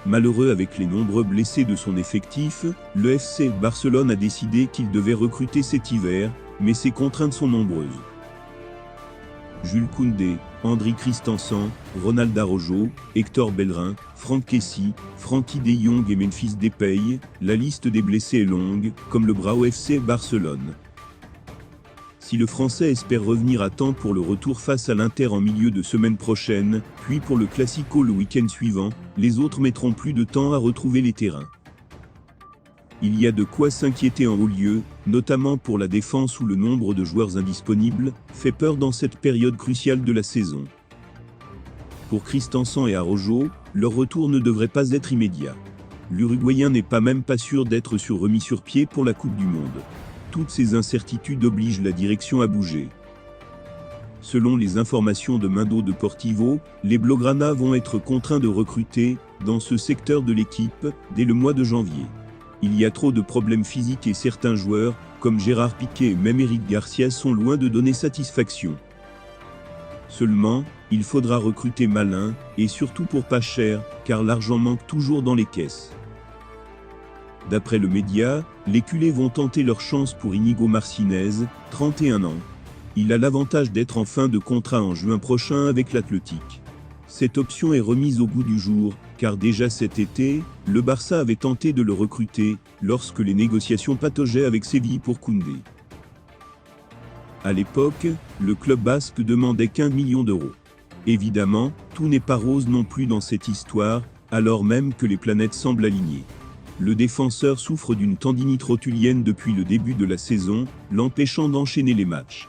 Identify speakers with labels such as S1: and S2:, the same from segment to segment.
S1: Malheureux avec les nombreux blessés de son effectif, le FC Barcelone a décidé qu'il devait recruter cet hiver, mais ses contraintes sont nombreuses. Jules Koundé, Andriy Christensen, Ronald Araujo, Hector Bellerin, Franck Kessie, Frenkie de Jong et Memphis Depay, la liste des blessés est longue, comme le bras au FC Barcelone. Si le Français espère revenir à temps pour le retour face à l'Inter en milieu de semaine prochaine, puis pour le Classico le week-end suivant, les autres mettront plus de temps à retrouver les terrains. Il y a de quoi s'inquiéter en haut lieu, notamment pour la défense où le nombre de joueurs indisponibles fait peur dans cette période cruciale de la saison. Pour Christensen et Araujo, leur retour ne devrait pas être immédiat. L'Uruguayen n'est même pas sûr d'être remis sur pied pour la Coupe du Monde. Toutes ces incertitudes obligent la direction à bouger. Selon les informations de Mundo Deportivo, les Blaugrana vont être contraints de recruter, dans ce secteur de l'équipe, dès le mois de janvier. Il y a trop de problèmes physiques et certains joueurs, comme Gérard Piqué et même Eric Garcia sont loin de donner satisfaction. Seulement, il faudra recruter malin, et surtout pour pas cher, car l'argent manque toujours dans les caisses. D'après le média, les culés vont tenter leur chance pour Inigo Martinez, 31 ans. Il a l'avantage d'être en fin de contrat en juin prochain avec l'Athletic. Cette option est remise au goût du jour, car déjà cet été, le Barça avait tenté de le recruter, lorsque les négociations pataugeaient avec Séville pour Koundé. À l'époque, le club basque demandait qu'1 million d'euros. Évidemment, tout n'est pas rose non plus dans cette histoire, alors même que les planètes semblent alignées. Le défenseur souffre d'une tendinite rotulienne depuis le début de la saison, l'empêchant d'enchaîner les matchs.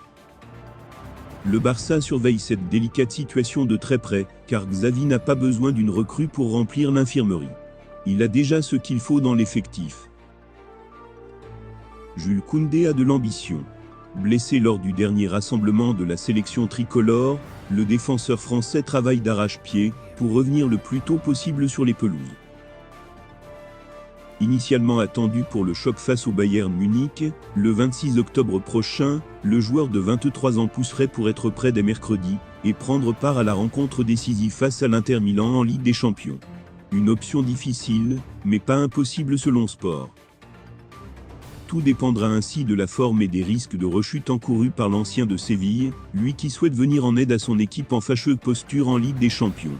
S1: Le Barça surveille cette délicate situation de très près, car Xavi n'a pas besoin d'une recrue pour remplir l'infirmerie. Il a déjà ce qu'il faut dans l'effectif. Jules Koundé a de l'ambition. Blessé lors du dernier rassemblement de la sélection tricolore, le défenseur français travaille d'arrache-pied pour revenir le plus tôt possible sur les pelouses. Initialement attendu pour le choc face au Bayern Munich, le 26 octobre prochain, le joueur de 23 ans pousserait pour être prêt dès mercredi et prendre part à la rencontre décisive face à l'Inter Milan en Ligue des Champions. Une option difficile, mais pas impossible selon Sport. Tout dépendra ainsi de la forme et des risques de rechute encourus par l'ancien de Séville, lui qui souhaite venir en aide à son équipe en fâcheuse posture en Ligue des Champions.